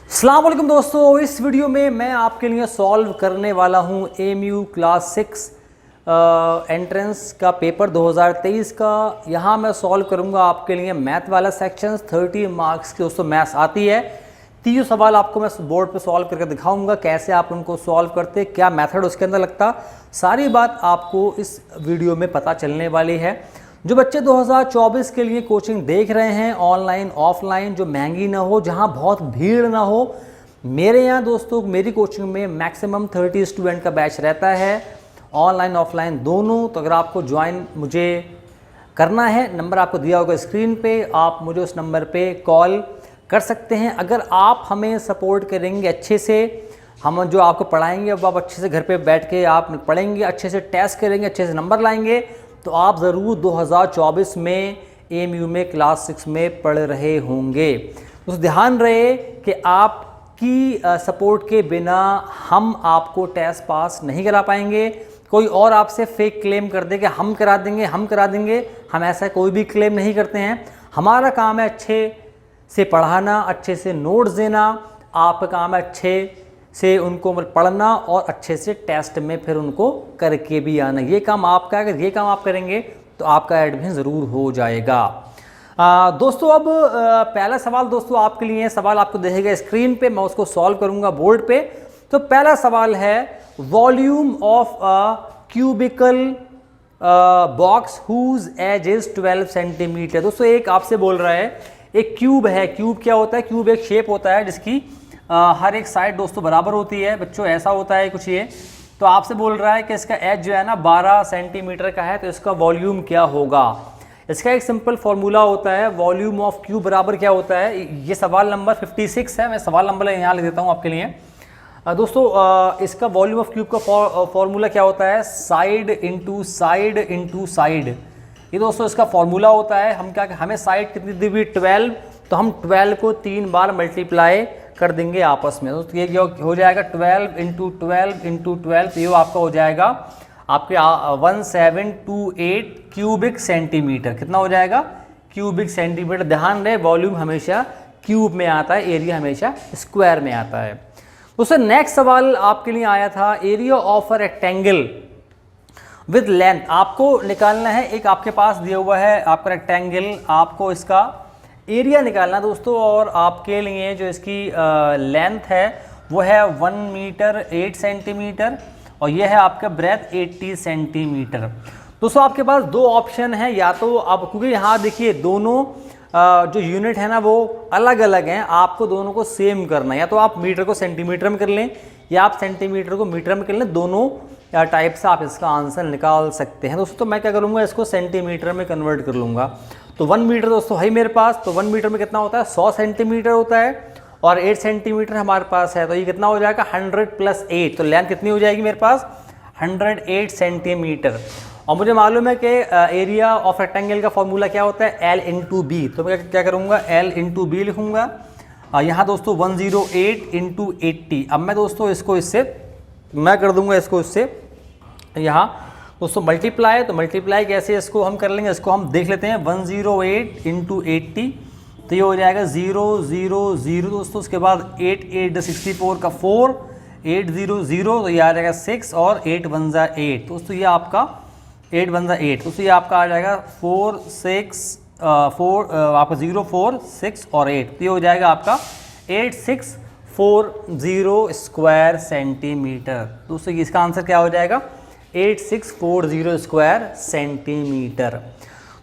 अस्सलाम वालेकुम दोस्तों, इस वीडियो में मैं आपके लिए सॉल्व करने वाला हूं एमयू क्लास 6 एंट्रेंस का पेपर 2023 का। यहां मैं सॉल्व करूंगा आपके लिए मैथ वाला सेक्शन 30 मार्क्स की दोस्तों मैथ्स आती है। 30 सवाल आपको मैं बोर्ड पे सॉल्व करके दिखाऊंगा, कैसे आप उनको सॉल्व करते, क्या मेथड उसके अंदर लगता, सारी बात आपको इस वीडियो में पता चलने वाली है। जो बच्चे 2024 के लिए कोचिंग देख रहे हैं, ऑनलाइन ऑफलाइन, जो महंगी ना हो, जहां बहुत भीड़ ना हो, मेरे यहाँ दोस्तों मेरी कोचिंग में मैक्सिमम 30 स्टूडेंट का बैच रहता है, ऑनलाइन ऑफलाइन दोनों। तो अगर आपको ज्वाइन मुझे करना है, नंबर आपको दिया होगा स्क्रीन पे, आप मुझे उस नंबर पे कॉल कर सकते हैं। अगर आप हमें सपोर्ट करेंगे अच्छे से, हम जो आपको पढ़ाएंगे अब आप अच्छे से घर पे बैठ के आप पढ़ेंगे, अच्छे से टेस्ट करेंगे, अच्छे से नंबर लाएंगे, तो आप ज़रूर 2024 में एमयू में क्लास 6 में पढ़ रहे होंगे। तो ध्यान रहे कि आपकी सपोर्ट के बिना हम आपको टेस्ट पास नहीं करा पाएंगे। कोई और आपसे फेक क्लेम कर दे कि हम करा देंगे, हम ऐसा कोई भी क्लेम नहीं करते हैं। हमारा काम है अच्छे से पढ़ाना, अच्छे से नोट्स देना, आपका काम है अच्छे से उनको पढ़ना और अच्छे से टेस्ट में फिर उनको करके भी आना। ये काम आपका, अगर ये काम आप करेंगे तो आपका एडमिशन ज़रूर हो जाएगा। दोस्तों अब पहला सवाल दोस्तों आपके लिए, सवाल आपको दिखेगा स्क्रीन पे, मैं उसको सॉल्व करूंगा बोर्ड पे। तो पहला सवाल है, volume of a cubical box whose edge is 12 centimetre. दोस्तों एक आपसे बोल रहा है, एक क्यूब है। क्यूब क्या होता है? क्यूब एक शेप होता है जिसकी हर एक साइड दोस्तों बराबर होती है। बच्चों ऐसा होता है कुछ ये। तो आपसे बोल रहा है कि इसका एज जो है ना 12 सेंटीमीटर का है, तो इसका वॉल्यूम क्या होगा। इसका एक सिंपल फॉर्मूला होता है, वॉल्यूम ऑफ क्यूब बराबर क्या होता है। ये सवाल नंबर 56 है, मैं सवाल नंबर यहाँ लिख देता हूँ आपके लिए। दोस्तों इसका वॉल्यूम ऑफ क्यूब का फॉर्मूला क्या होता है, side into side into side. ये दोस्तों इसका फॉर्मूला होता है। हम क्या, हमें साइड कितनी दी हुई 12, तो हम 12 को 3 बार मल्टीप्लाई कर देंगे आपस में। तो ये हो जाएगा 12 इंटू 12 इंटू 12, तो ये आपका हो जाएगा आपके 1728 क्यूबिक सेंटीमीटर। कितना हो जाएगा? Cubic centimetre. ध्यान रहे वॉल्यूम हमेशा क्यूब में आता है, एरिया हमेशा स्क्वायर में आता है। उससे नेक्स्ट सवाल आपके लिए आया था, area of a rectangle with length. आपको निकालना है, एक आपके पास दिया हुआ है आपका रेक्टेंगल, आपको इसका एरिया निकालना दोस्तों। और आपके लिए जो इसकी लेंथ है वो है 1 मीटर 8 सेंटीमीटर और ये है आपका ब्रेथ 80 सेंटीमीटर। दोस्तों आपके पास दो ऑप्शन है, या तो आप, क्योंकि यहाँ देखिए दोनों जो यूनिट है ना वो अलग अलग हैं, आपको दोनों को सेम करना है। या तो आप मीटर को सेंटीमीटर में कर लें या आप सेंटीमीटर को मीटर में कर लें, दोनों टाइप से आप इसका आंसर निकाल सकते हैं। दोस्तों मैं क्या करूँगा, इसको सेंटीमीटर में कन्वर्ट कर लूँगा। तो 1 मीटर दोस्तों है मेरे पास, तो 1 मीटर में कितना होता है, 100 सेंटीमीटर होता है, और 8 सेंटीमीटर हमारे पास है, तो ये कितना हो जाएगा 100 प्लस 8। तो लेंथ कितनी हो जाएगी मेरे पास, 108 सेंटीमीटर। और मुझे मालूम है कि एरिया ऑफ रेक्टेंगल का फॉर्मूला क्या होता है, L इंटू बी। तो मैं क्या करूँगा, L इंटू बी लिखूँगा। यहाँ दोस्तों 108 इंटू 80। अब मैं दोस्तों इसको इससे मैं कर दूँगा, इसको इससे यहाँ दोस्तों मल्टीप्लाई। तो मल्टीप्लाई कैसे इसको हम कर लेंगे, इसको हम देख लेते हैं। 108 इंटू 80, तो ये हो जाएगा 000 दोस्तों। उसके बाद 8 8 64 का 4, 800, तो ये आ जाएगा 6 और 8 1 8 दोस्तों। ये आपका 8 1 8 दोस्तों, ये आपका आ जाएगा 4 6 4 आपका 0 4 6 और 8, तो ये हो जाएगा आपका 8640 स्क्वायर सेंटीमीटर। दोस्तों इसका आंसर क्या हो जाएगा, 8640 स्क्वायर सेंटीमीटर।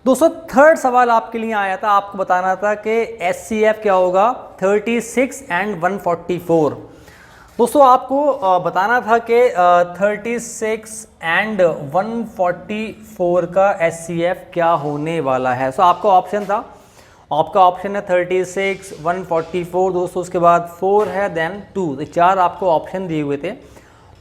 दोस्तों थर्ड सवाल आपके लिए आया था, आपको बताना था कि SCF क्या होगा 36 एंड 144। दोस्तों आपको बताना था कि 36 एंड 144 का SCF क्या होने वाला है। सो आपका ऑप्शन था, आपका ऑप्शन है 36 144 दोस्तों, उसके बाद 4 है, देन 2, तो 4 आपको ऑप्शन दिए हुए थे।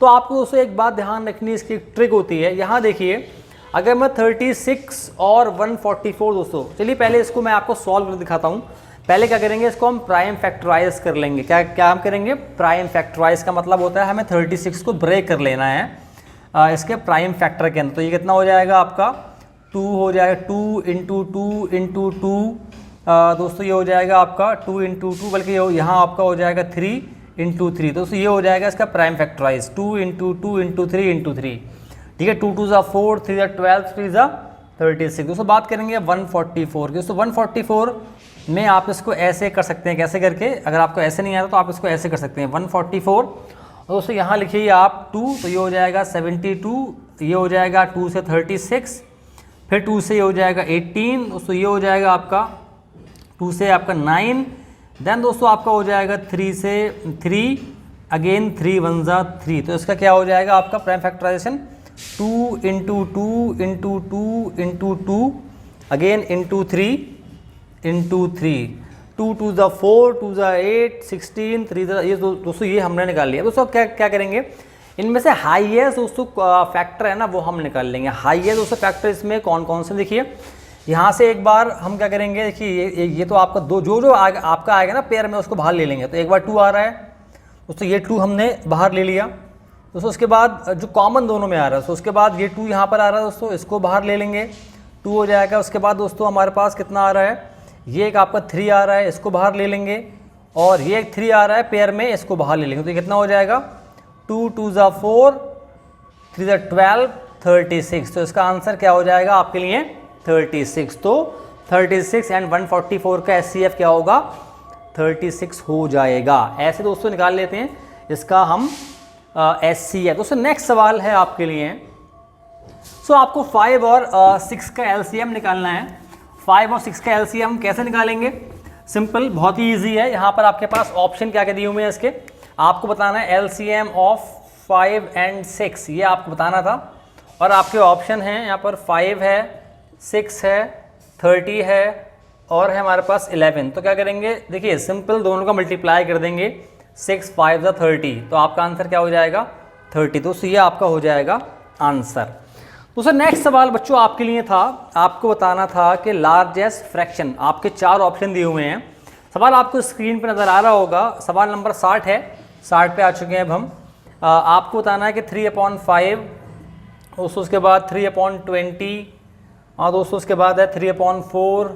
तो आपको दोस्तों एक बात ध्यान रखनी, इसकी ट्रिक होती है। यहाँ देखिए, अगर मैं 36 और 144 दोस्तों, चलिए पहले इसको मैं आपको सॉल्व कर दिखाता हूँ। पहले क्या करेंगे, इसको हम प्राइम फैक्टराइज कर लेंगे। क्या हम करेंगे, प्राइम फैक्टराइज का मतलब होता है हमें 36 को ब्रेक कर लेना है इसके प्राइम फैक्टर के अंदर। तो ये कितना हो जाएगा आपका 2 हो जाएगा, 2 इंटू 2 इंटू 2 दोस्तों ये हो जाएगा आपका 2 इंटू 2, बल्कि यहाँ आपका हो जाएगा 3 इंटू 3। दोस्तों ये हो जाएगा इसका prime factorise 2 into 2 into 3 into 3। ठीक है, 2 2 ज़ा 4, 3 ज़ा 12, 3 ज़ा 36। दोस्तों बात करेंगे 144 की। दोस्तों 144 में आप इसको ऐसे कर सकते हैं, कैसे करके, अगर आपको ऐसे नहीं आता तो आप इसको ऐसे कर सकते हैं 144। और दोस्तों यहाँ लिखिए आप 2, तो ये हो जाएगा 72, ये हो जाएगा 2 से 36, फिर 2 से ये हो जाएगा 18। दोस्तों ये हो जाएगा आपका 2 से आपका 9, देन दोस्तों आपका हो जाएगा 3 से 3, अगेन 3 1 ज़ा 3। तो इसका क्या हो जाएगा आपका prime factorisation 2 into 2 into 2 into 2, again into 3 into 3, 2 2 ज़ा 4, 2 ज़ा 8, 16, 3 ज़ा, ये दोस्तों ये हमने निकाल लिया। दोस्तों क्या क्या करेंगे, इनमें से हाईएस्ट दोस्तों फैक्टर है ना वो हम निकाल लेंगे। हाईएस्ट दोस्तों फैक्टर इसमें कौन कौन से, देखिए यहाँ से एक बार हम क्या करेंगे, देखिए ये तो आपका दो जो आपका आएगा ना पेयर में उसको बाहर ले लेंगे। तो एक बार 2 आ रहा है दोस्तों, ये 2 हमने बाहर ले लिया दोस्तों। उसके बाद जो कॉमन दोनों में आ रहा है तो उसके बाद ये 2 यहाँ पर आ रहा है दोस्तों, इसको बाहर ले लेंगे, 2 हो जाएगा। उसके बाद दोस्तों हमारे पास कितना आ रहा है, ये एक आपका 3 आ रहा है, इसको बाहर ले लेंगे, और ये एक 3 आ रहा है पेयर में, इसको बाहर ले लेंगे। तो ये कितना हो जाएगा 2 2 ज़ा 4, 3 ज़ा 12, 36। तो इसका आंसर क्या हो जाएगा आपके लिए 36। तो 36 एंड 144 का SCF क्या होगा 36 हो जाएगा। ऐसे दोस्तों निकाल लेते हैं इसका हम SCF। दोस्तों नेक्स्ट सवाल है आपके लिए, सो आपको 5 और 6 का LCM निकालना है। 5 और 6 का LCM कैसे निकालेंगे, सिंपल, बहुत ही ईजी है। यहाँ पर आपके पास ऑप्शन क्या क्या दिए हुए हैं इसके, आपको बताना है LCM ऑफ 5 एंड 6, ये आपको बताना था। और आपके ऑप्शन हैं यहाँ पर 5 है, 6 है, 30 है, और है हमारे पास 11। तो क्या करेंगे, देखिए सिंपल, दोनों का मल्टीप्लाई कर देंगे, 6 5 ज़ा 30, तो आपका आंसर क्या हो जाएगा 30। तो ये आपका हो जाएगा आंसर। तो सर नेक्स्ट सवाल बच्चों आपके लिए था, आपको बताना था कि लार्जेस्ट फ्रैक्शन, आपके 4 ऑप्शन दिए हुए हैं। सवाल आपको स्क्रीन पर नज़र आ रहा होगा, सवाल नंबर 60 है, 60 पे आ चुके हैं अब हम। आपको बताना है कि 3/5, दोस्तों उसके बाद 3/20, और दोस्तों उसके बाद है 3/4,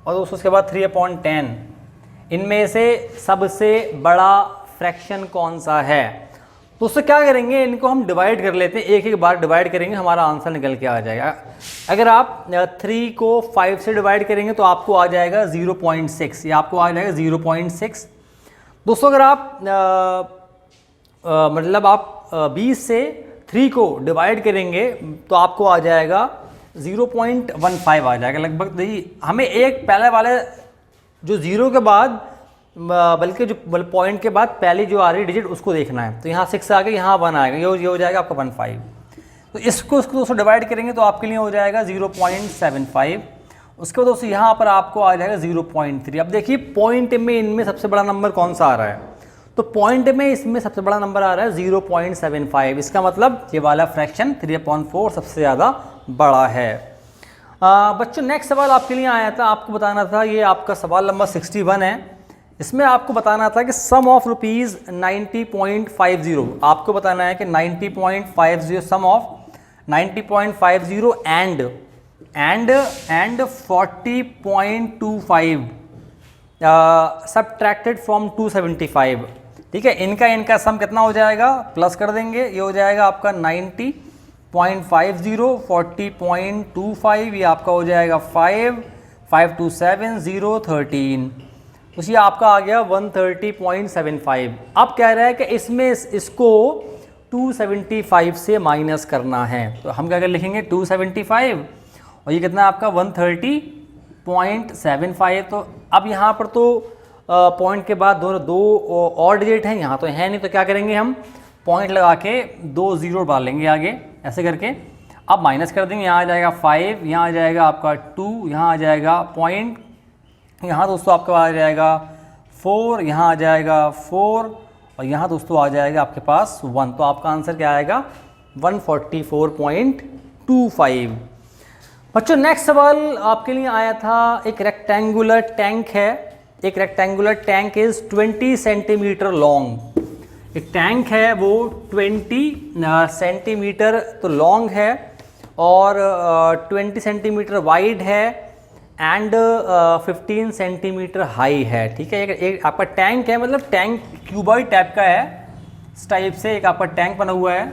और दोस्तों उसके बाद 3/10। इनमें से सबसे बड़ा फ्रैक्शन कौन सा है। तो उससे क्या करेंगे, इनको हम डिवाइड कर लेते हैं, एक एक बार डिवाइड करेंगे, हमारा आंसर निकल के आ जाएगा। अगर आप 3 को 5 से डिवाइड करेंगे तो आपको आ जाएगा 0.6, ये आपको आ जाएगा 0.6। दोस्तों अगर आप मतलब आप 20 से 3 को डिवाइड करेंगे तो आपको आ जाएगा 0.15 आ जाएगा लगभग। देखिए हमें एक पहले वाले जो 0 के बाद, बल्कि जो पॉइंट के बाद पहली जो आ रही डिजिट उसको देखना है। तो यहाँ 6 आ गया, यहाँ 1 आएगा, ये हो जाएगा आपका 15। तो इसको दोस्तों डिवाइड करेंगे तो आपके लिए हो जाएगा 0.75। उसके बाद दोस्तों यहाँ पर आपको आ जाएगा 0.3। अब देखिए पॉइंट में इनमें सबसे बड़ा नंबर कौन सा आ रहा है, तो पॉइंट में इसमें सबसे बड़ा नंबर आ रहा है 0.75। इसका मतलब ये वाला फ्रैक्शन 3/4 सबसे ज़्यादा बड़ा है। बच्चों नेक्स्ट सवाल आपके लिए आया था, आपको बताना था, ये आपका सवाल नंबर 61 है। इसमें आपको बताना था कि सम ऑफ रुपीज़ 90.50, आपको बताना है कि 90.50 सम ऑफ 90.50 एंड 40.25 सबट्रैक्टेड फ्रॉम 275। ठीक है, इनका सम कितना हो जाएगा, प्लस कर देंगे, ये हो जाएगा आपका 90.50 40.25, ये आपका हो जाएगा 5 5 2 7 0 13, तो ये आपका आ गया 130.75। अब कह रहा है कि इसमें इसको 275 से माइनस करना है, तो हम क्या लिखेंगे 275, और ये कितना आपका 130.75। तो अब यहाँ पर तो पॉइंट के बाद दो और डिजिट हैं, यहाँ तो है नहीं, तो क्या करेंगे हम पॉइंट लगा के 2 0 डालेंगे आगे, ऐसे करके अब माइनस कर देंगे। यहाँ आ जाएगा 5, यहाँ आ जाएगा आपका 2, यहाँ आ जाएगा पॉइंट, यहाँ दोस्तों आपका आ जाएगा 4, यहाँ आ जाएगा 4, और यहाँ दोस्तों आ जाएगा आपके पास 1। तो आपका आंसर क्या आएगा 144.25। बच्चों नेक्स्ट सवाल आपके लिए आया था, एक रेक्टेंगुलर टैंक है, एक rectangular tank is 20 centimetre long. एक टैंक है वो 20 सेंटीमीटर तो लॉन्ग है और 20 सेंटीमीटर वाइड है एंड 15 सेंटीमीटर हाई है। ठीक है, एक आपका टैंक है, मतलब टैंक क्यूबॉइड टाइप का है, इस टाइप से एक आपका टैंक बना हुआ है,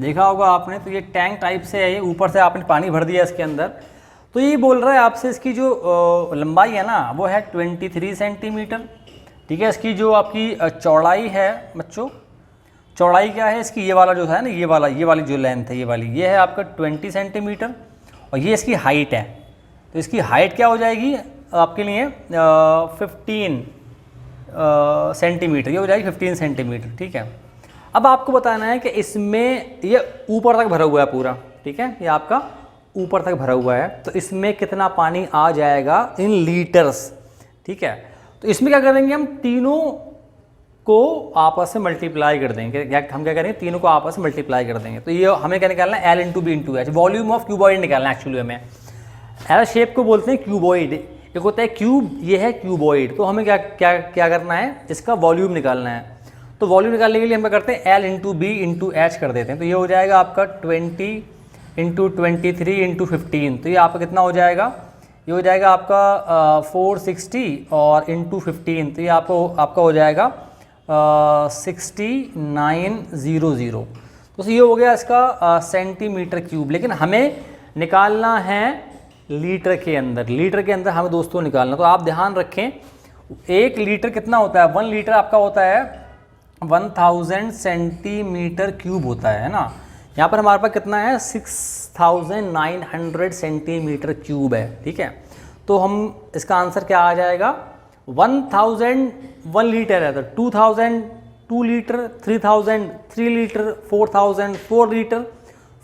देखा होगा आपने। तो ये टैंक टाइप से है, ये ऊपर से आपने पानी भर दिया इसके अंदर। तो ये बोल रहा है आपसे इसकी जो लंबाई है ना वो है 23 सेंटीमीटर। ठीक है, इसकी जो आपकी चौड़ाई है बच्चों, चौड़ाई क्या है इसकी, ये वाला जो है ना, ये वाली जो लेंथ है, ये है आपका 20 सेंटीमीटर, और ये इसकी हाइट है। तो इसकी हाइट क्या हो जाएगी आपके लिए 15 सेंटीमीटर, ये हो जाएगी 15 सेंटीमीटर। ठीक है, अब आपको बताना है कि इसमें ये ऊपर तक भरा हुआ है पूरा। ठीक है, ये आपका ऊपर तक भरा हुआ है, तो इसमें कितना पानी आ जाएगा इन लीटर्स। ठीक है, तो इसमें क्या करेंगे, हम तीनों को आपस में मल्टीप्लाई कर देंगे। हम क्या करेंगे, तीनों को आपस में मल्टीप्लाई कर देंगे। तो ये हमें क्या निकालना है, L into b into h, volume of cuboid निकालना है एक्चुअली हमें। एल शेप को बोलते हैं क्यूबॉइड, एक होता है क्यूब, ये है क्यूबॉइड। तो हमें क्या करना है, इसका वॉल्यूम निकालना है। तो वॉल्यूम निकालने के लिए हम क्या करते हैं, L into b into h कर देते हैं। तो ये हो जाएगा आपका 20 इंटू 23 इंटू 15। तो ये आपका कितना हो जाएगा, ये हो जाएगा आपका 460 और इंटू 15, तो ये आपका हो जाएगा 6900। तो ये हो गया इसका सेंटीमीटर क्यूब। लेकिन हमें निकालना है लीटर के अंदर, लीटर के अंदर हमें दोस्तों निकालना। तो आप ध्यान रखें, 1 लीटर कितना होता है, 1 लीटर आपका होता है 1000 सेंटीमीटर क्यूब होता है ना। यहाँ पर हमारे पास कितना है, 6900 सेंटीमीटर क्यूब है। ठीक है, तो हम इसका आंसर क्या आ जाएगा, 1000 1 लीटर है तो 2000 2 litre, 3000 3 litre, 4000 4 litre,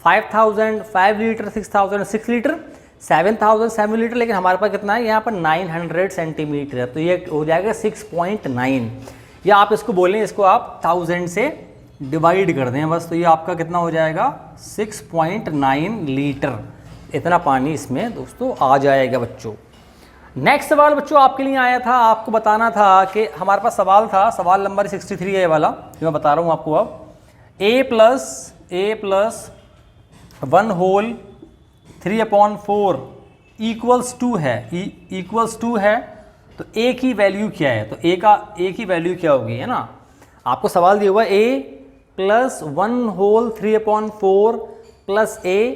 5000 5 litre, 6000 6 litre, 7000 7 litre. लेकिन हमारे पास कितना है यहाँ पर 900 सेंटीमीटर है, तो ये हो जाएगा 6.9। या आप इसको बोलें, इसको आप 1000 से डिवाइड कर दें बस, तो ये आपका कितना हो जाएगा 6.9 लीटर। इतना पानी इसमें दोस्तों आ जाएगा बच्चों। नेक्स्ट सवाल बच्चों आपके लिए आया था, आपको बताना था कि हमारे पास सवाल था, सवाल नंबर 63 है ये वाला जो मैं बता रहा हूँ आपको। अब a प्लस 1 होल 3/4 इक्वल्स 2 है, इक्वल्स 2 है। तो a की वैल्यू क्या है, तो a की वैल्यू क्या होगी, है ना। आपको सवाल दिया हुआ है a plus 1 whole 3/4 plus a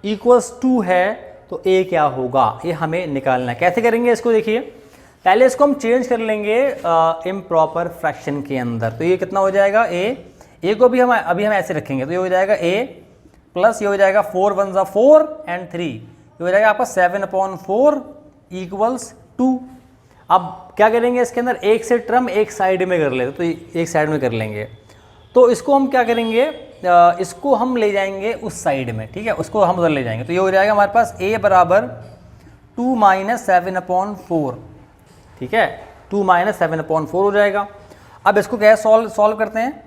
equals 2 है, तो a क्या होगा, ये हमें निकालना है। कैसे करेंगे इसको, देखिए पहले इसको हम चेंज कर लेंगे इम्प्रॉपर फ्रैक्शन के अंदर। तो ये कितना हो जाएगा, a को भी हम अभी ऐसे रखेंगे, तो ये हो जाएगा a प्लस ये हो जाएगा 4 1 4 एंड 3, ये हो जाएगा आपका 7/4 इक्वल्स 2। अब क्या करेंगे, इसके अंदर एक से टर्म एक साइड में कर लेते, तो एक साइड में कर लेंगे। तो इसको हम क्या करेंगे, इसको हम ले जाएंगे उस साइड में। ठीक है, उसको हम उधर ले जाएंगे। तो ये हो जाएगा हमारे पास a बराबर 2 - 7/4। ठीक है, 2 - 7/4 हो जाएगा। अब इसको क्या है, सॉल्व करते हैं।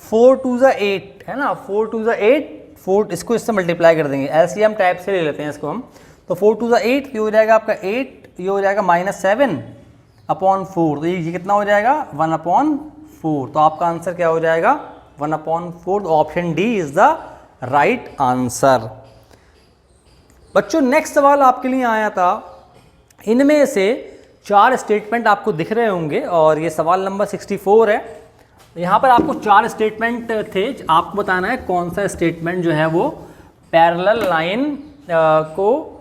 4 2 8 है ना, 4 2 8, 4 इसको इससे मल्टीप्लाई कर देंगे, एलसीएम टाइप से ले लेते हैं इसको हम। तो 4 2 8, ये हो जाएगा आपका 8, ये हो जाएगा -7/4। तो ये कितना हो जाएगा 1/4। तो आपका आंसर क्या हो जाएगा 1/4। Option D is the right answer. बच्चों नेक्स्ट सवाल आपके लिए आया था, इनमें से 4 स्टेटमेंट आपको दिख रहे होंगे और ये सवाल नंबर 64 है। यहाँ पर आपको 4 स्टेटमेंट थे, आपको बताना है कौन सा स्टेटमेंट जो है वो पैरेलल लाइन को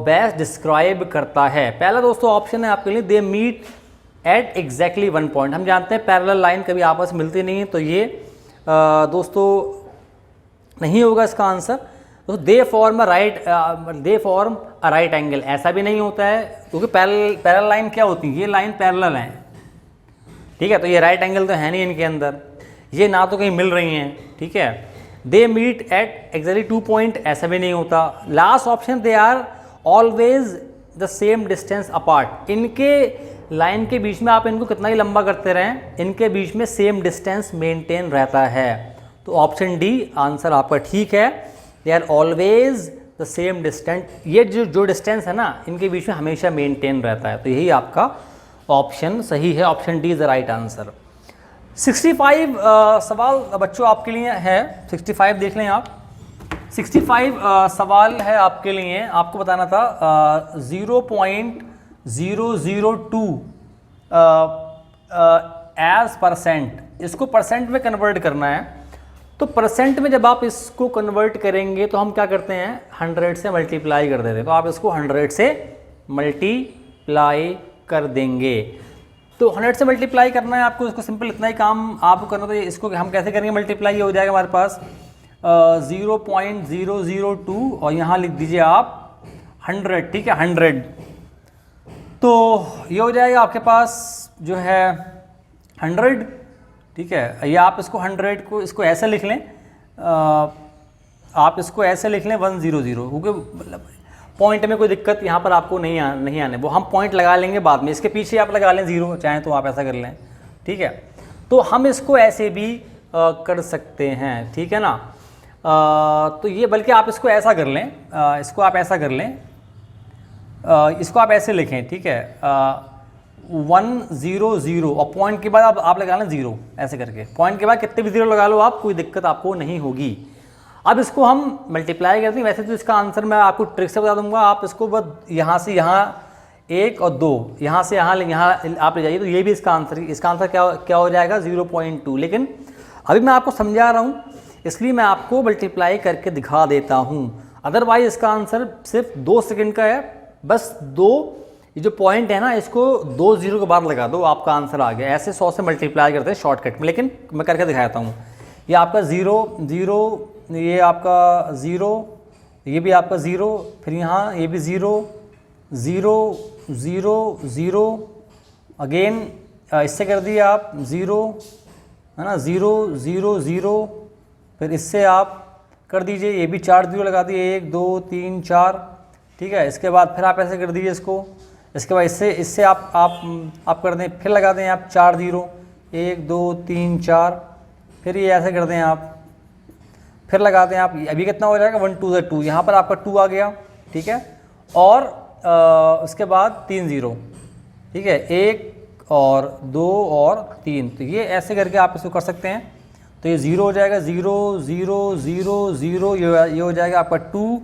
बेस्ट डिस्क्राइब करता है। पहला दोस्तों ऑप्शन है आपके लिए, they meet at exactly 1 point. हम जानते हैं पैरेलल लाइन कभी आपस में मिलती नहीं है, तो ये दोस्तों नहीं होगा इसका आंसर। तो they form a right angle, ऐसा भी नहीं होता है, क्योंकि पैरेलल लाइन क्या होती है, ये लाइन पैरेलल है। ठीक है, तो ये राइट एंगल तो है नहीं इनके अंदर, ये ना तो कहीं मिल रही हैं। ठीक है, they meet at exactly 2 point, ऐसा भी नहीं होता। Last option, they are always the same distance apart. इनके लाइन के बीच में आप इनको कितना ही लंबा करते रहें, इनके बीच में सेम डिस्टेंस मेंटेन रहता है। तो ऑप्शन डी आंसर आपका ठीक है, they are always the same distance. ये जो डिस्टेंस है ना, इनके बीच में हमेशा मेंटेन रहता है। तो यही आपका ऑप्शन सही है, option D is the right answer. 65 सवाल बच्चों आपके लिए है, 65 देख लें आप। 65 सवाल है आपके लिए, आपको बताना था 0.002 एज परसेंट, इसको परसेंट में कन्वर्ट करना है। तो परसेंट में जब आप इसको कन्वर्ट करेंगे तो हम क्या करते हैं, 100 से मल्टीप्लाई कर देते हैं। तो आप इसको 100 से मल्टीप्लाई कर देंगे। तो 100 से मल्टीप्लाई करना है आपको, इसको सिंपल इतना ही काम आपको करना। तो इसको हम कैसे करेंगे मल्टीप्लाई, ये हो जाएगा हमारे पास 0.002 और यहाँ लिख दीजिए आप 100, ठीक है 100। तो ये हो जाएगा आपके पास जो है 100, ठीक है। या आप इसको 100 को इसको ऐसे लिख लें, आप इसको ऐसे लिख लें 100, क्योंकि मतलब पॉइंट में कोई दिक्कत यहाँ पर आपको नहीं आने, वो हम पॉइंट लगा लेंगे बाद में। इसके पीछे आप लगा लें 0, चाहें तो आप ऐसा कर लें, ठीक है। तो हम इसको ऐसे भी कर सकते हैं, ठीक है ना। तो ये बल्कि आप इसको ऐसा कर लें, इसको आप ऐसा कर लें, इसको आप ऐसे लिखें, ठीक है 100 और पॉइंट के बाद आप लगा लें 0, ऐसे करके पॉइंट के बाद कितने भी 0 लगा लो आप, कोई दिक्कत आपको नहीं होगी। अब इसको हम मल्टीप्लाई करते हैं। वैसे तो इसका आंसर मैं आपको ट्रिक से बता दूंगा, आप इसको बस यहाँ से यहाँ 1 और 2, यहाँ से यहाँ आप ले जाइए, तो ये भी इसका आंसर क्या हो जाएगा 0.2। लेकिन अभी मैं आपको समझा रहा हूँ, इसलिए मैं आपको मल्टीप्लाई करके दिखा देता हूँ। अदरवाइज इसका आंसर सिर्फ 2 सेकंड का है, बस 2 ये जो पॉइंट है ना, इसको 2 0 के बाद लगा दो, आपका आंसर आ गया। ऐसे 100 से मल्टीप्लाई करते हैं शॉर्टकट में, लेकिन मैं करके दिखाता हूँ। ये आपका 0 0, ये आपका 0, ये भी आपका 0, फिर यहाँ ये भी 0 0 0 0, अगेन इससे कर दिए आप 0, है ना 0 0 0, फिर इससे आप कर दीजिए, ये भी 4 0 लगा दिए, 1 2 3 4, ठीक है। इसके बाद फिर आप ऐसे कर दीजिए इसको, इसके बाद इससे आप कर दें, फिर लगा दें आप 4 0, 1 2 3 4, फिर ये ऐसे कर दें आप, फिर लगा दें आप। अभी कितना हो जाएगा 1 2 2, यहाँ पर आपका 2 आ गया, ठीक है। और उसके बाद 3 0, ठीक है 1 और 2 और 3, तो ये ऐसे करके आप इसको कर सकते हैं। तो ये 0 हो जाएगा, 0 0 0 0, ये हो जाएगा आपका 2,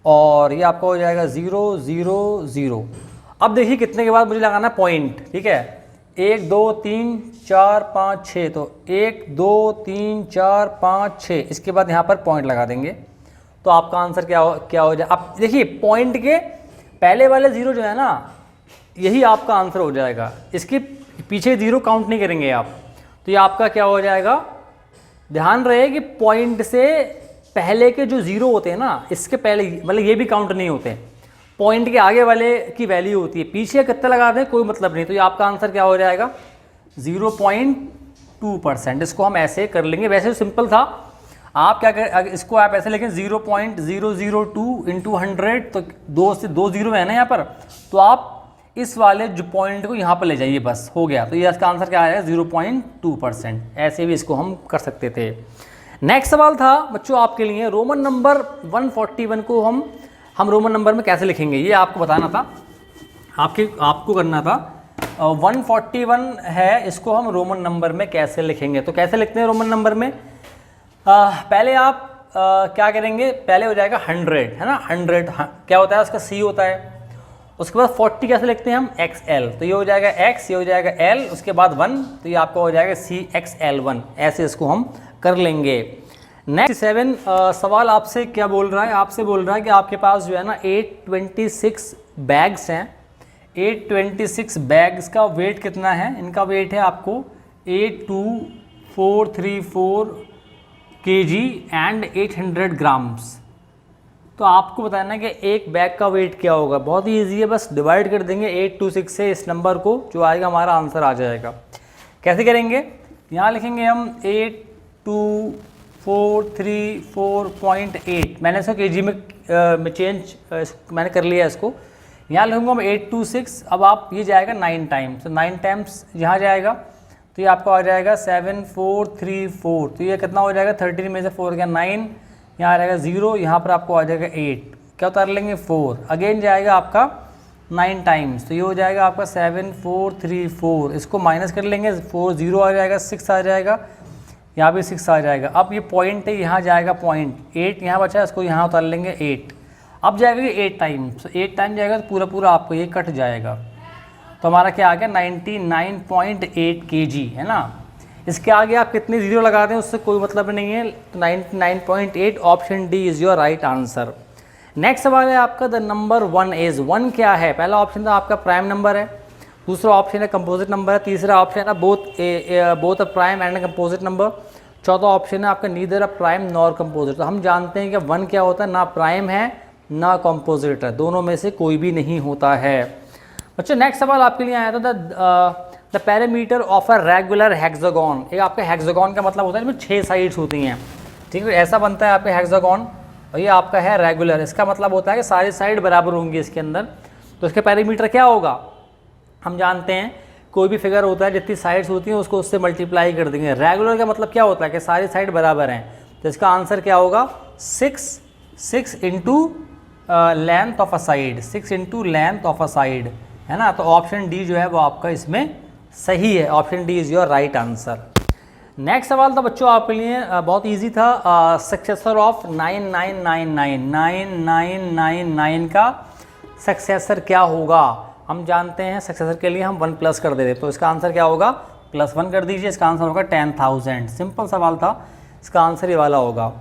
और ये आपका हो जाएगा 0 0 0। अब देखिए कितने के बाद मुझे लगाना है पॉइंट, ठीक है 1 2 3 4 5 6, तो 1 2 3 4 5 6, इसके बाद यहाँ पर पॉइंट लगा देंगे। तो आपका आंसर क्या हो जाए। अब देखिए पॉइंट के पहले वाले 0 जो है ना, यही आपका आंसर हो जाएगा। इसके पीछे 0 काउंट नहीं करेंगे आप, तो ये आपका क्या हो जाएगा। ध्यान रहे कि पॉइंट से पहले के जो 0 होते हैं ना, इसके पहले मतलब ये भी काउंट नहीं होते, पॉइंट के आगे वाले की वैल्यू होती है। पीछे कितना लगा दें कोई मतलब नहीं। तो ये आपका आंसर क्या हो जाएगा 0.2%। इसको हम ऐसे कर लेंगे, वैसे तो सिंपल था। आप क्या कर, इसको आप ऐसे लिखें 0.002 इंटू 100, तो 2 से 2 0 है ना यहाँ पर, तो आप इस वाले जो पॉइंट को यहाँ पर ले जाइए, बस हो गया। तो ये इसका आंसर क्या आएगा 0.2%। ऐसे भी इसको हम कर सकते थे। नेक्स्ट सवाल था बच्चों आपके लिए, रोमन नंबर 141 को हम रोमन नंबर में कैसे लिखेंगे, ये आपको बताना था, आपको करना था। 141 है, इसको हम रोमन नंबर में कैसे लिखेंगे। तो कैसे लिखते हैं रोमन नंबर में, पहले आप क्या करेंगे, पहले हो जाएगा 100, है ना 100 क्या होता है उसका C होता है। उसके बाद 40 कैसे लिखते हैं हम XL, तो ये हो जाएगा X, ये हो जाएगा L, उसके बाद 1, तो ये आपका हो जाएगा CXL1। ऐसे इसको हम कर लेंगे। नेक्स्ट 7 सवाल आपसे क्या बोल रहा है, आपसे बोल रहा है कि आपके पास जो है ना 826 बैग्स हैं। 826 बैग्स का वेट कितना है, इनका वेट है आपको 82434 kg एंड 800 ग्राम्स। तो आपको बताना है कि एक बैग का वेट क्या होगा। बहुत ही ईजी है, बस डिवाइड कर देंगे 826 से, इस नंबर को जो आएगा हमारा आंसर आ जाएगा। कैसे करेंगे, यहाँ लिखेंगे हम 82434.8, मैंने इसको केजी में चेंज मैंने कर लिया इसको। यहाँ लिखूँगा हम 826, अब आप ये जाएगा 9 टाइम्स, तो 9 टाइम्स यहाँ जाएगा, तो ये आपका आ जाएगा 7434। तो ये कितना हो जाएगा, 13 में से 4 गया 9, यहाँ आ जाएगा 0, यहाँ पर आपको आ जाएगा 8, क्या उतार लेंगे 4, अगेन जाएगा आपका 9 टाइम्स, तो ये हो जाएगा आपका 7434। इसको माइनस कर लेंगे, 4 0 आ जाएगा, 6 आ जाएगा, यहाँ भी 6 आ जाएगा। अब ये पॉइंट है, यहाँ जाएगा पॉइंट, 8 यहाँ बचा है, इसको यहाँ उतार लेंगे 8। अब जाएगा ये 8 टाइम, तो 8 टाइम जाएगा तो पूरा पूरा आपको ये कट जाएगा। तो हमारा क्या आ गया 99.8 kg, है ना। इसके आगे आप कितने जीरो लगा दें उससे कोई मतलब नहीं है। तो 99.8 option D is your right answer. Next सवाल है आपका द नंबर 1 इज़, 1 क्या है। पहला ऑप्शन था आपका प्राइम नंबर है, दूसरा ऑप्शन है कंपोजिट नंबर है, तीसरा ऑप्शन है both a prime and a composite number, चौथा ऑप्शन है आपका neither a prime nor composite. तो हम जानते हैं कि 1 क्या होता है, ना प्राइम है ना कंपोजिट है, दोनों में से कोई भी नहीं होता है। बच्चों नेक्स्ट सवाल आपके लिए आया था the parameter of a regular hexagon. एक आपका हेक्सागोन का मतलब होता है इसमें 6 साइड्स होती हैं, ठीक है, ऐसा बनता है आपका हेक्सागोन, और ये आपका है रेगुलर। इसका मतलब होता है कि सारी साइड बराबर होंगी इसके अंदर। तो इसका पैरामीटर क्या होगा, हम जानते हैं कोई भी फिगर होता है जितनी साइड्स होती हैं उसको उससे मल्टीप्लाई कर देंगे। रेगुलर का मतलब क्या होता है कि सारी साइड बराबर हैं, तो इसका आंसर क्या होगा 6 into length of a side, 6 into length of a side, है ना। तो ऑप्शन डी जो है वो आपका इसमें सही है, option D is your right answer. Next सवाल था बच्चों आपके लिए बहुत इजी था, सक्सेसर ऑफ 9999 का सक्सेसर क्या होगा। हम जानते हैं सक्सेसर के लिए हम 1 प्लस कर देते, तो इसका आंसर क्या होगा +1 कर दीजिए, इसका आंसर होगा 10,000। सिंपल सवाल था, इसका आंसर ये वाला होगा।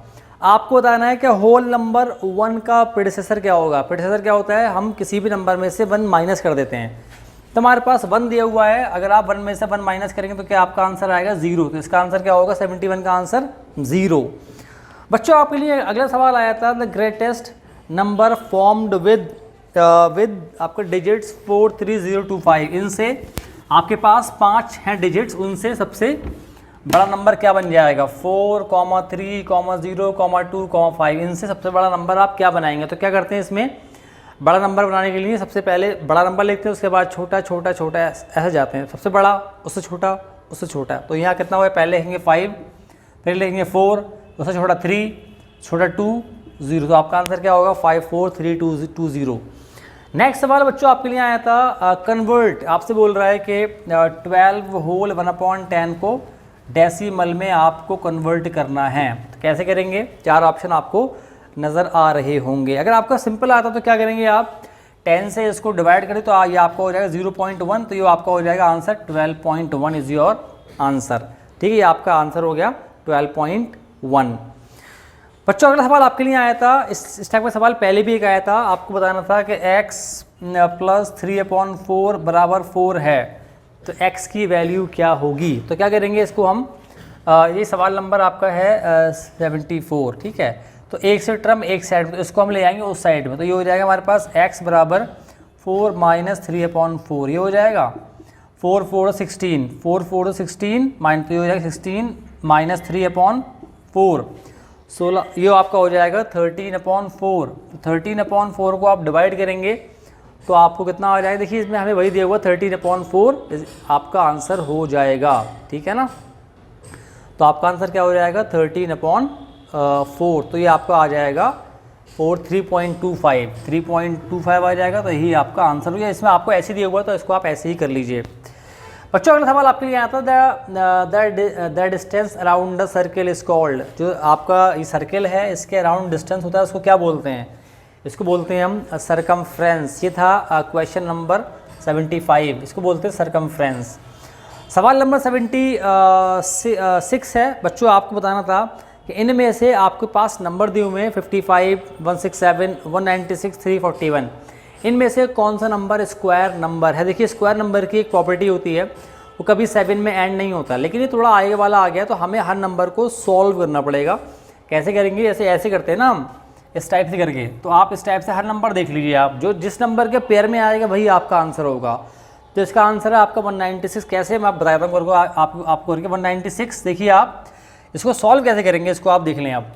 आपको बताना है कि होल नंबर 1 का प्रेडिसेसर क्या होगा। प्रेडिसेसर क्या होता है, हम किसी भी नंबर में से 1 माइनस कर देते हैं। तो हमारे पास 1 दिया हुआ है, अगर आप 1 में से 1 माइनस करेंगे तो क्या आपका आंसर आएगा 0। तो इसका आंसर क्या होगा 71 का आंसर 0। बच्चों आपके लिए अगला सवाल आया था the greatest number formed with आपका डिजिट्स 43025। इनसे आपके पास 5 हैं डिजिट्स, उनसे सबसे बड़ा नंबर क्या बन जाएगा 4, 3, 0, 2, 5। इनसे सबसे बड़ा नंबर आप क्या बनाएंगे। तो क्या करते हैं इसमें बड़ा नंबर बनाने के लिए सबसे पहले बड़ा नंबर लिखते हैं, उसके बाद छोटा छोटा छोटा ऐसे जाते हैं, सबसे बड़ा उससे छोटा उससे छोटा। तो यहाँ कितना हुआ, पहले लिखेंगे 5, फिर लिखेंगे 4, उससे छोटा 3, छोटा 2, 0। तो आपका आंसर क्या होगा 5, 4, 3, 2, 0। नेक्स्ट सवाल बच्चों आपके लिए आया था कन्वर्ट, आपसे बोल रहा है कि 12 होल 1/10 को डेसिमल में आपको कन्वर्ट करना है। तो कैसे करेंगे, 4 ऑप्शन आपको नज़र आ रहे होंगे। अगर आपका सिंपल आता तो क्या करेंगे आप 10 से इसको डिवाइड करें तो ये आपका हो जाएगा 0.1, तो ये आपका हो जाएगा आंसर 12.1 इज़ योर आंसर। ठीक है, ये आपका आंसर हो गया 12.1। बच्चों अगला सवाल आपके लिए आया था, इस टाइप का सवाल पहले भी एक आया था, आपको बताना था कि x + 3/4 बराबर 4 है, तो x की वैल्यू क्या होगी। तो क्या करेंगे इसको हम, ये सवाल नंबर आपका है 74, ठीक है। तो एक से टर्म एक साइड में, इसको हम ले आएंगे उस साइड में, तो ये हो जाएगा हमारे पास x बराबर 4 - 3/4, ये हो जाएगा 4, 4, 16, 4, 4, 16 माइनस, तो ये हो जाएगा 16 - 3/4, 16, ये आपका हो जाएगा 13/4। 13/4 को आप डिवाइड करेंगे तो आपको कितना आ जाएगा, देखिए इसमें हमें वही दिया हुआ 13/4 आपका आंसर हो जाएगा, ठीक है ना। तो आपका आंसर क्या हो जाएगा 13/4, तो ये आपका आ जाएगा 3.25 आ जाएगा, तो यही आपका आंसर हो गया। इसमें आपको ऐसे दिया हुआ तो इसको आप ऐसे ही कर लीजिए। बच्चों अगला सवाल आपके लिए आता है the distance around the circle is called. जो आपका ये सर्किल है इसके अराउंड डिस्टेंस होता है उसको क्या बोलते हैं, इसको बोलते हैं हम सरकमफ्रेंस। ये था क्वेश्चन नंबर 75, इसको बोलते हैं सरकमफ्रेंस। सवाल नंबर 76 है बच्चों, आपको बताना था कि इनमें से आपके पास नंबर दिए हुए हैं 55, 167, 196, 341, इनमें से कौन सा नंबर स्क्वायर नंबर है। देखिए स्क्वायर नंबर की एक प्रॉपर्टी होती है, वो कभी 7 में एंड नहीं होता, लेकिन ये थोड़ा आगे वाला आ गया तो हमें हर नंबर को सॉल्व करना पड़ेगा। कैसे करेंगे, जैसे ऐसे करते हैं ना हम, इस टाइप से करके, तो आप इस टाइप से हर नंबर देख लीजिए, आप जो जिस नंबर के पेयर में आएगा वही आपका आंसर होगा। तो इसका आंसर है आपका 196। कैसे मैं बताता हूँ करके आपको करके 196। देखिए आप इसको सॉल्व कैसे करेंगे, इसको आप देख लें आप,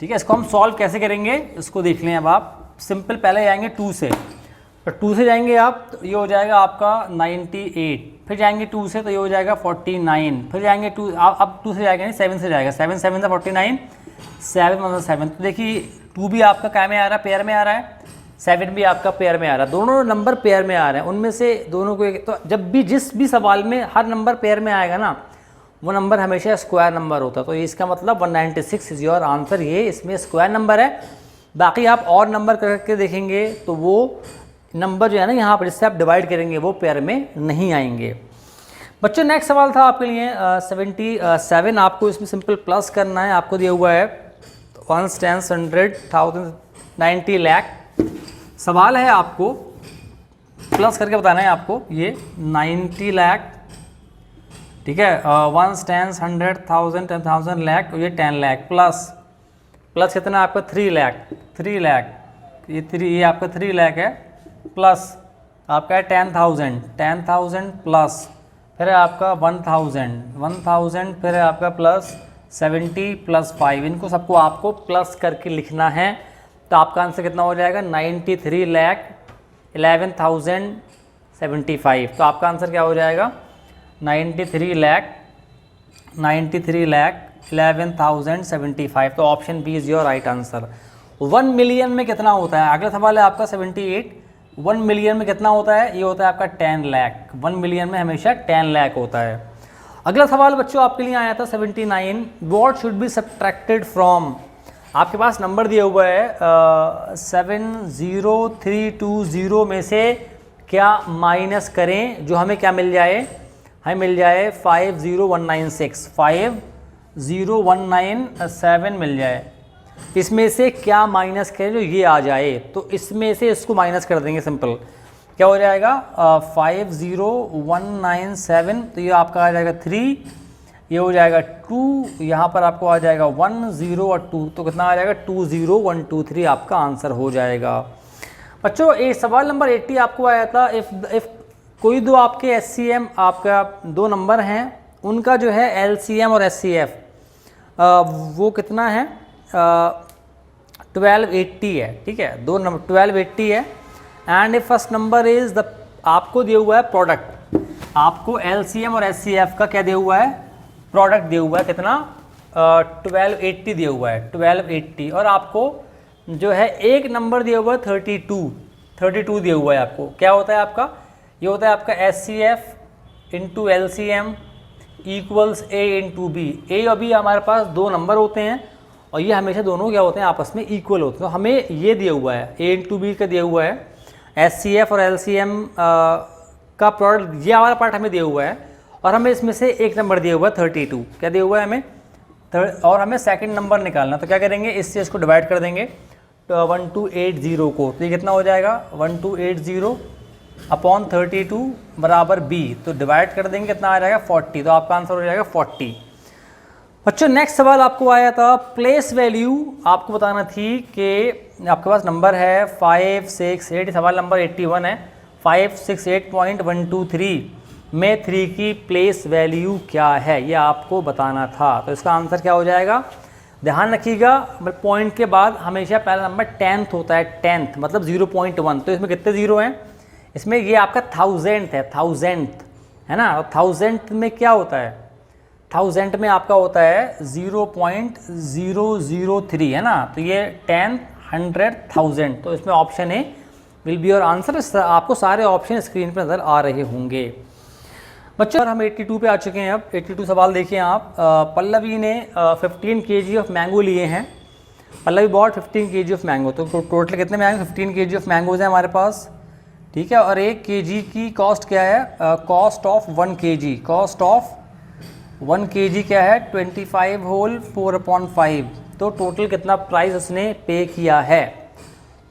ठीक है। इसको हम सॉल्व कैसे करेंगे इसको देख लें अब आप। सिंपल पहले जाएंगे 2 से, तो 2 से जाएंगे आप तो ये हो जाएगा आपका 98, फिर जाएंगे 2 से तो ये हो जाएगा 49, फिर जाएंगे 2, अब 2 से जाएगा नहीं 7 से जाएगा, 7 7 से 49, 7 मतलब 7। तो देखिए 2 भी आपका क्या में आ रहा है, पेयर में आ रहा है, 7 भी आपका पेयर में आ रहा है, दोनों नंबर पेयर में आ रहे हैं। उनमें से दोनों को तो जब भी जिस भी सवाल में हर नंबर पेयर में आएगा ना, वो नंबर हमेशा स्क्वायर नंबर होता है। तो इसका मतलब 196 इज़ योर आंसर, ये इसमें स्क्वायर नंबर है। बाकी आप और नंबर करके देखेंगे तो वो नंबर जो है ना यहाँ पर जिससे आप डिवाइड करेंगे वो पेयर में नहीं आएंगे। बच्चों नेक्स्ट सवाल था आपके लिए 77। आपको इसमें सिंपल प्लस करना है। आपको दिया हुआ है 1 10 100 1000 90 लाख। सवाल है आपको प्लस करके बताना है आपको ये 90 लाख, ठीक है। 1 10 100 1000 10,000 लाख और ये 10 लाख प्लस कितना आपका 3 लाख, 3 लाख ये आपका 3 लाख है, प्लस आपका है 10,000 प्लस फिर है आपका 1,000 फिर है आपका प्लस 70 प्लस 5। इनको सबको आपको प्लस करके लिखना है। तो आपका आंसर कितना हो जाएगा 93 लाख 11,075। तो आपका आंसर क्या हो जाएगा 93 लाख 11,075। तो option B is your right answer. 1 million में कितना होता है? अगला सवाल है आपका 78। 1 मिलियन में कितना होता है? ये होता है आपका 10 लाख। 1 मिलियन में हमेशा 10 लाख होता है। अगला सवाल बच्चों आपके लिए आया था 79। What should be subtracted from? आपके पास नंबर दिया हुआ है 70320 में से क्या माइनस करें जो हमें क्या मिल जाए? हमें मिल जाए 50196, 50197 मिल जाए। इसमें से क्या माइनस करें जो ये आ जाए? तो इसमें से इसको माइनस कर देंगे। सिंपल क्या हो जाएगा 50197, तो ये आपका आ जाएगा 3, ये हो जाएगा 2, यहाँ पर आपको आ जाएगा 1 0 और 2, तो कितना आ जाएगा 20123 आपका आंसर हो जाएगा। बच्चों ये सवाल नंबर 80 आपको आया था। इफ़ कोई दो आपके SCM आपका दो नंबर हैं, उनका जो है LCM और SCF वो कितना है 1280 है, ठीक है। दो नंबर 1280 है। And first number is the आपको दिया हुआ है प्रोडक्ट। आपको LCM और SCF का क्या दिया हुआ है? प्रोडक्ट दिया हुआ है कितना 1280 दिया हुआ है 1280। और आपको जो है एक नंबर दिया हुआ है 32 दिया हुआ है। आपको क्या होता है आपका? ये होता है आपका SCF into LCM equals A into B। A और B हमारे पास दो नंबर होते हैं और ये हमेशा दोनों क्या होते हैं आपस में इक्वल होते हैं। तो हमें ये दिया हुआ है A इंटू B का दिया हुआ है, SCF और LCM का प्रोडक्ट ये वाला पार्ट हमें दिया हुआ है और हमें इसमें से एक नंबर दिया हुआ है 32। क्या दिया हुआ है हमें? और हमें सेकंड नंबर निकालना। तो क्या करेंगे इससे इसको डिवाइड कर देंगे तो 1280 को। तो ये कितना हो जाएगा 1280 अपॉन 32 बराबर B। तो डिवाइड कर देंगे कितना आ जाएगा 40। तो आपका आंसर हो जाएगा 40। बच्चों नेक्स्ट सवाल आपको आया था प्लेस वैल्यू। आपको बताना थी कि आपके पास नंबर है 568, सवाल नंबर 81 है। 568.123 में 3 की प्लेस वैल्यू क्या है ये आपको बताना था। तो इसका आंसर क्या हो जाएगा? ध्यान रखिएगा पॉइंट के बाद हमेशा पहला नंबर 10th होता है। 10th मतलब 0.1। तो इसमें कितने जीरो हैं? इसमें ये आपका 1000th है, 1000th है ना। और 1000th में क्या होता है? 1000 में आपका होता है 0.003 है ना। तो ये 10, 100, 1000। तो इसमें option A will be your answer. आपको सारे ऑप्शन स्क्रीन पर नज़र आ रहे होंगे। बच्चों हम 82 पे आ चुके हैं। अब 82 सवाल देखिए आप। पल्लवी ने 15 kg ऑफ मैंगो लिए हैं। Pallavi bought 15 kg of mango. तो टोटल कितने मैंगो? 15 kg ऑफ मैंगोज हैं हमारे पास, ठीक है। और 1 kg की कॉस्ट क्या है? Cost of 1 kg। Cost of 1 kg क्या है? 25 होल 4/5। तो टोटल कितना प्राइस उसने पे किया है?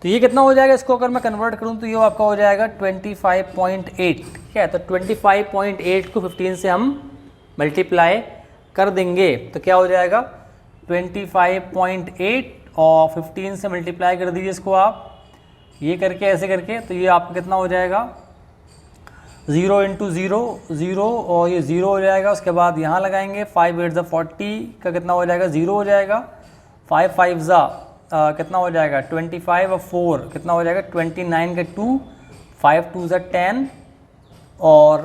तो ये कितना हो जाएगा? इसको अगर मैं कन्वर्ट करूँ तो ये आपका हो जाएगा 25.8, ठीक है। तो 25.8 को 15 से हम मल्टीप्लाई कर देंगे तो क्या हो जाएगा 25.8 और 15 से मल्टीप्लाई कर दीजिए इसको आप ये करके ऐसे करके। तो ये आपका कितना हो जाएगा 0 इंटू 0 और ये 0 हो जाएगा। उसके बाद यहाँ लगाएंगे 5 8 40 का कितना हो जाएगा 0 हो जाएगा। 5 5 कितना हो जाएगा 25 और 4 कितना हो जाएगा 29 का 2, 5 2 10 और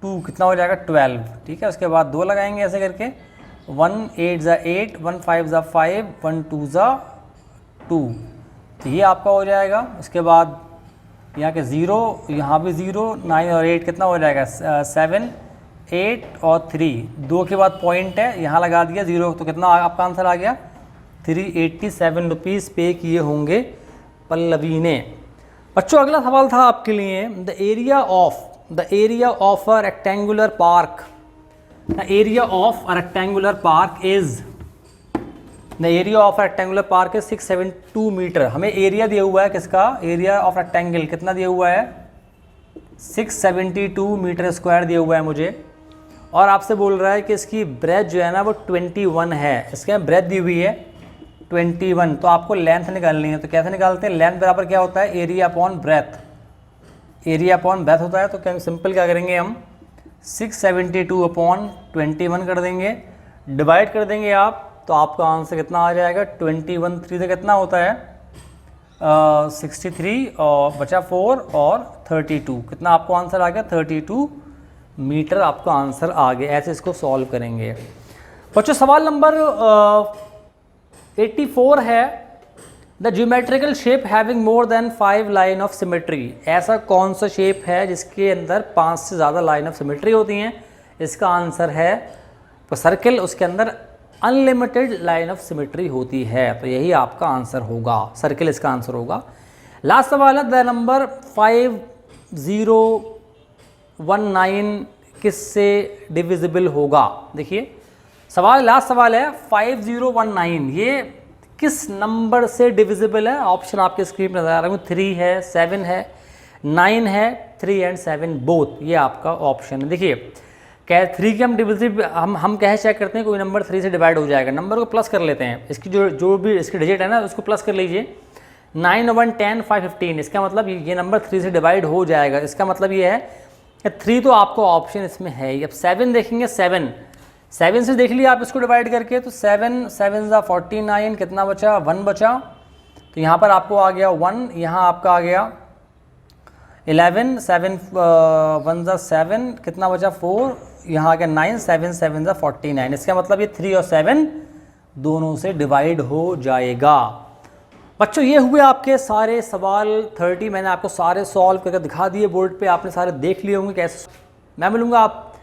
2 कितना हो जाएगा 12, ठीक है। उसके बाद 2 लगाएंगे ऐसे करके 1 8 8, 1 5 5, 1 2 2। तो ये आपका हो जाएगा। उसके बाद यहाँ के 0, यहाँ भी 0, 9 और 8 कितना हो जाएगा 7 8 और 3, 2 के बाद पॉइंट है, यहाँ लगा दिया 0, तो कितना आपका आंसर आ गया 387 रुपीज़ पे किए होंगे पल्लवी ने। बच्चों अगला सवाल था आपके लिए, the area of a rectangular park, the area of a rectangular park is 672 metre. हमें एरिया दिया हुआ है किसका, एरिया ऑफ रेक्टेंगल कितना दिया हुआ है 672 मीटर स्क्वायर दिया हुआ है मुझे, और आपसे बोल रहा है कि इसकी ब्रेथ जो है ना वो 21 है, इसके ब्रेथ दी हुई है 21, तो आपको लेंथ निकालनी है। तो कैसे निकालते हैं, लेंथ बराबर क्या होता है area upon breadth, area upon breadth होता है। तो क्या सिंपल क्या करेंगे हम 672 अपॉन 21 कर देंगे, डिवाइड कर देंगे आप, तो आपका आंसर कितना आ जाएगा 21, 3 से कितना होता है 63 और बचा 4 और 32, कितना आपको आंसर आ गया 32 मीटर आपका आंसर आ गया। ऐसे इसको सॉल्व करेंगे। बच्चों सवाल नंबर 84 है, the geometrical shape having more than 5 line of symmetry. ऐसा कौन सा शेप है जिसके अंदर 5 से ज़्यादा लाइन ऑफ सिमेट्री होती हैं। इसका आंसर है सर्किल, उसके अंदर अनलिमिटेड लाइन ऑफ सिमेट्री होती है, तो यही आपका आंसर होगा, सर्किल इसका आंसर होगा। लास्ट सवाल है, द नंबर 5019 किससे डिविजिबल होगा। देखिए सवाल, लास्ट सवाल है 5019, ये किस नंबर से डिविजिबल है। ऑप्शन आपके स्क्रीन पर नजर आ रहा है, 3 है, 7 है, 9 है, 3 एंड 7 बोथ, ये आपका ऑप्शन है। देखिए क्या 3 की हम डिविजिबल हम कह चेक करते हैं, कोई नंबर 3 से डिवाइड हो जाएगा, नंबर को प्लस कर लेते हैं, इसकी जो भी इसकी डिजिट है ना उसको प्लस कर लीजिए, 9 1 10 5 15, इसका मतलब ये नंबर 3 से डिवाइड हो जाएगा। इसका मतलब ये है कि 3 तो आपको ऑप्शन इसमें है ही। अब 7 देखेंगे, 7 से देख लिया आप इसको डिवाइड करके, तो 7 7 ज़ा 49, कितना बचा 1 बचा, तो यहाँ पर आपको आ गया 1, यहाँ आपका आ गया 11, 7 1 ज़ा 7, कितना बचा 4, यहाँ आ गया 9, 7 7 ज़ा 49। इसका मतलब ये 3 और 7 दोनों से डिवाइड हो जाएगा। बच्चों ये हुए आपके सारे सवाल 30, मैंने आपको सारे सॉल्व करके दिखा दिए बोर्ड पे, आपने सारे देख लिए होंगे कैसे। मैं मिलूँगा आप